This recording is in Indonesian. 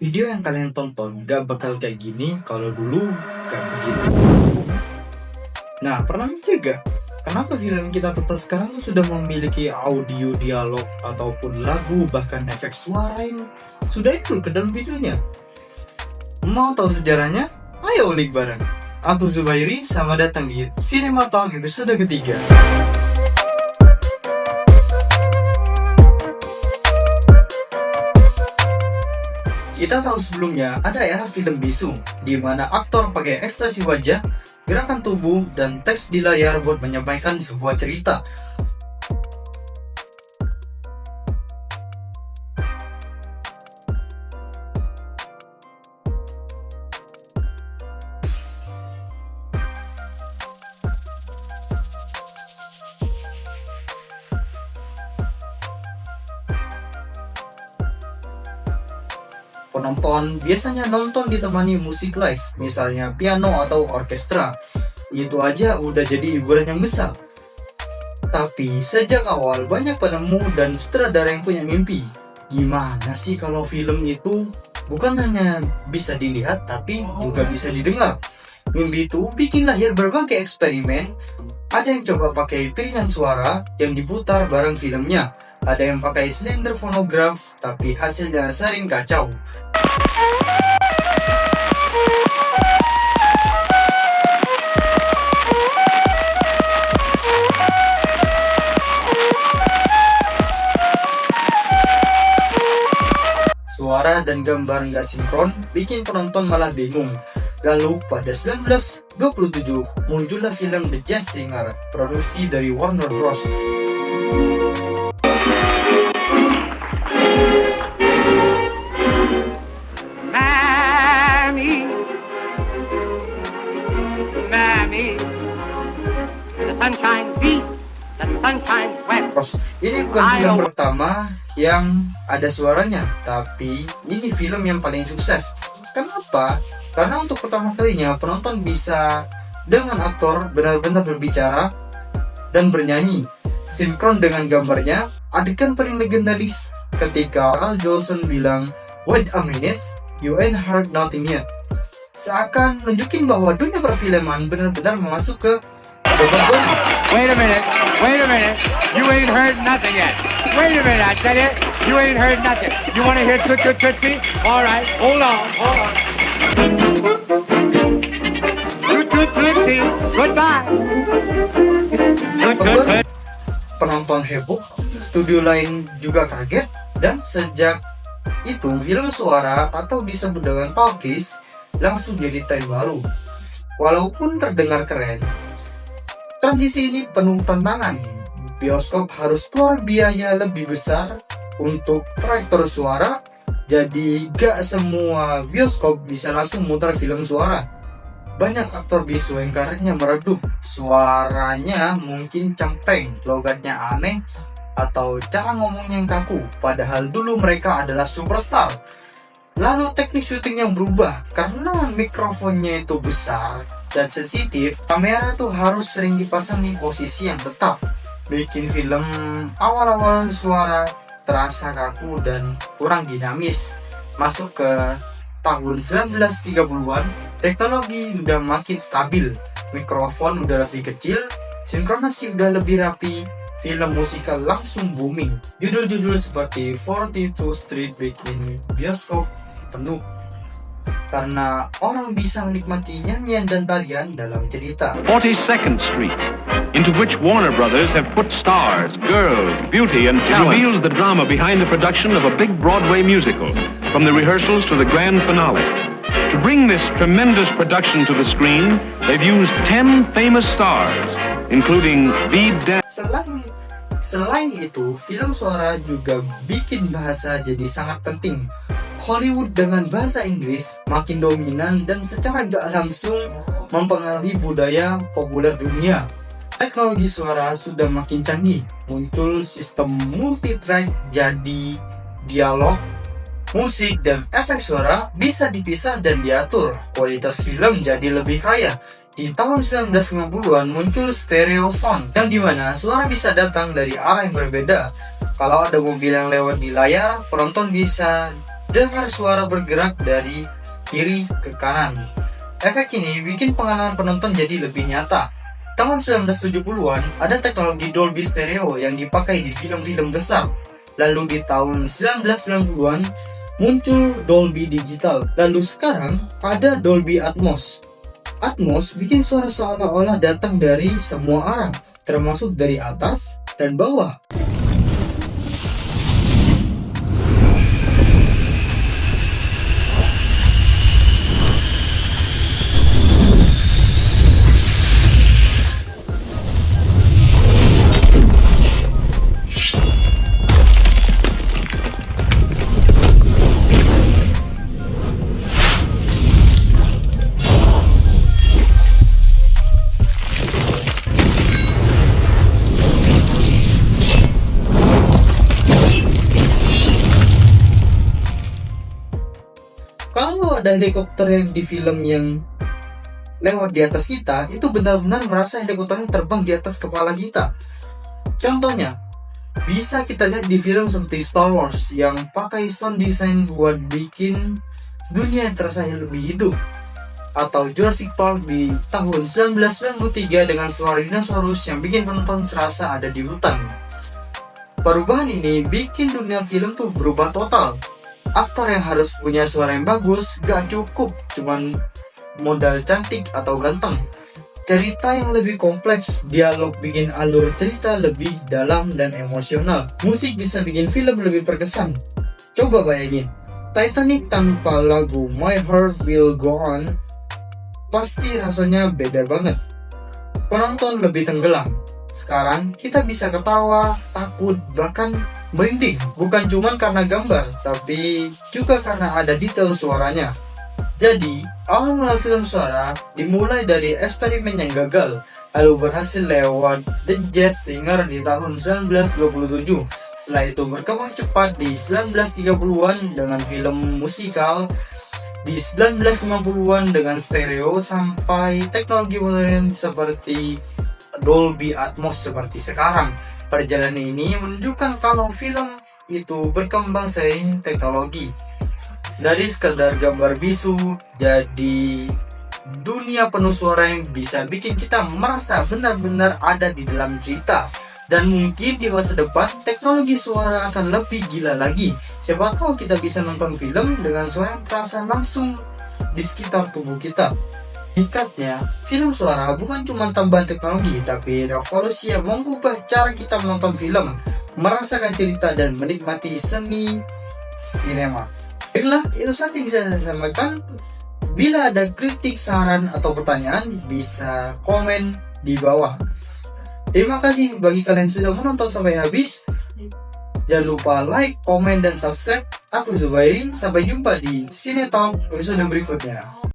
Video yang kalian tonton gak bakal kayak gini kalau dulu gak begitu. Nah, pernah mikir gak? Kenapa film kita tonton sekarang tuh sudah memiliki audio, dialog, ataupun lagu, bahkan efek suara yang sudah include ke dalam videonya? Mau tahu sejarahnya? Ayo ulik bareng. Aku Zubairi, selamat datang di Cinema Talk episode ketiga. Kita tahu sebelumnya ada era film bisu, di mana aktor pakai ekspresi wajah, gerakan tubuh, dan teks di layar buat menyampaikan sebuah cerita. Penonton biasanya nonton ditemani musik live, misalnya piano atau orkestra. Itu aja udah jadi hiburan yang besar. Tapi sejak awal banyak penemu dan sutradara yang punya mimpi. Gimana sih kalau film itu bukan hanya bisa dilihat tapi juga bisa didengar? Mimpi itu bikin lahir berbagai eksperimen. Ada yang coba pakai pilihan suara yang diputar bareng filmnya. Ada yang pakai silinder fonograf, tapi hasilnya sering kacau. Suara dan gambar nggak sinkron bikin penonton malah bingung. Lalu pada 1927 muncullah film The Jazz Singer, produksi dari Warner Bros. Ini bukan film pertama yang ada suaranya, tapi ini film yang paling sukses. Kenapa? Karena untuk pertama kalinya penonton bisa dengan aktor benar-benar berbicara dan bernyanyi sinkron dengan gambarnya. Adegan paling legendaris ketika Al Jolson bilang, "Wait a minute, you ain't heard nothing yet." Seakan nunjukin bahwa dunia perfilman benar-benar masuk ke babak baru. Wait a minute, you ain't heard nothing yet. Wait a minute, I tell you ain't heard nothing. You want to hear Toot Toot Tootsie? All right, hold on. Toot Toot Tootsie, goodbye. Toot Toot Toot. Penonton heboh, studio lain juga kaget, dan sejak itu film suara atau disebut dengan talkies langsung jadi tren baru. Walaupun terdengar keren, transisi ini penuh tantangan. Bioskop harus keluar biaya lebih besar untuk proyektor suara, jadi gak semua bioskop bisa langsung mutar film suara. Banyak aktor bisu yang karirnya meredup, suaranya mungkin cempreng, logatnya aneh, atau cara ngomongnya yang kaku, padahal dulu mereka adalah superstar. Lalu teknik syuting yang berubah, karena mikrofonnya itu besar dan sensitif, kamera tuh harus sering dipasang di posisi yang tetap, bikin film awal-awal suara terasa kaku dan kurang dinamis. Masuk ke tahun 1930-an, teknologi udah makin stabil, mikrofon udah lebih kecil, sinkronasi udah lebih rapi, film musikal langsung booming. Judul-judul seperti 42 Street bikin bioskop penuh karena orang bisa menikmati nyanyian dan tarian dalam cerita. 42nd Street, into which Warner Brothers have put stars, girls, beauty, and talent. It reveals the drama behind the production of a big Broadway musical, from the rehearsals to the grand finale. To bring this tremendous production to the screen, they've used 10 famous stars, including Veed Dan. Selain itu, film suara juga bikin bahasa jadi sangat penting. Hollywood dengan bahasa Inggris makin dominan dan secara gak langsung mempengaruhi budaya populer dunia. Teknologi suara sudah makin canggih, muncul sistem multitrack, jadi dialog, musik, dan efek suara bisa dipisah dan diatur. Kualitas film jadi lebih kaya. Di tahun 1950-an muncul stereo sound, yang dimana suara bisa datang dari arah yang berbeda. Kalau ada mobil yang lewat di layar, penonton bisa dengar suara bergerak dari kiri ke kanan. Efek ini bikin pengalaman penonton jadi lebih nyata. Tahun 1970-an, ada teknologi Dolby Stereo yang dipakai di film-film besar. Lalu di tahun 1990-an, muncul Dolby Digital. Lalu sekarang, ada Dolby Atmos. Atmos bikin suara seolah-olah datang dari semua arah, termasuk dari atas dan bawah. Kalau ada helikopter yang di film yang lewat di atas kita, itu benar-benar merasa helikopternya terbang di atas kepala kita. Contohnya, bisa kita lihat di film seperti Star Wars yang pakai sound design buat bikin dunia yang terasa lebih hidup. Atau Jurassic Park di tahun 1993 dengan suara dinosaurus yang bikin penonton serasa ada di hutan. Perubahan ini bikin dunia film tuh berubah total. Aktor yang harus punya suara yang bagus gak cukup cuman modal cantik atau ganteng. Cerita yang lebih kompleks, dialog bikin alur cerita lebih dalam dan emosional. Musik bisa bikin film lebih berkesan. Coba bayangin, Titanic tanpa lagu My Heart Will Go On, pasti rasanya beda banget. Penonton lebih tenggelam. Sekarang kita bisa ketawa, takut, bahkan merinding. Bukan cuma karena gambar, tapi juga karena ada detail suaranya. Jadi, awal mula film suara dimulai dari eksperimen yang gagal, lalu berhasil lewat The Jazz Singer di tahun 1927. Setelah itu berkembang cepat di 1930-an dengan film musikal, di 1950-an dengan stereo, sampai teknologi modern seperti Dolby Atmos seperti sekarang. Perjalanan ini menunjukkan kalau film itu berkembang seiring teknologi. Dari sekedar gambar bisu, jadi dunia penuh suara yang bisa bikin kita merasa benar-benar ada di dalam cerita. Dan mungkin di masa depan teknologi suara akan lebih gila lagi. Siapa tahu kita bisa nonton film dengan suara yang terasa langsung di sekitar tubuh kita. Singkatnya, film suara bukan cuma tambahan teknologi, tapi revolusi yang mengubah cara kita menonton film, merasakan cerita, dan menikmati seni sinema. Baiklah, itu saja yang bisa saya sampaikan. Bila ada kritik, saran, atau pertanyaan, bisa komen di bawah. Terima kasih bagi kalian yang sudah menonton sampai habis. Jangan lupa like, komen, dan subscribe. Aku Zubairin, sampai jumpa di Cinetalk episode berikutnya.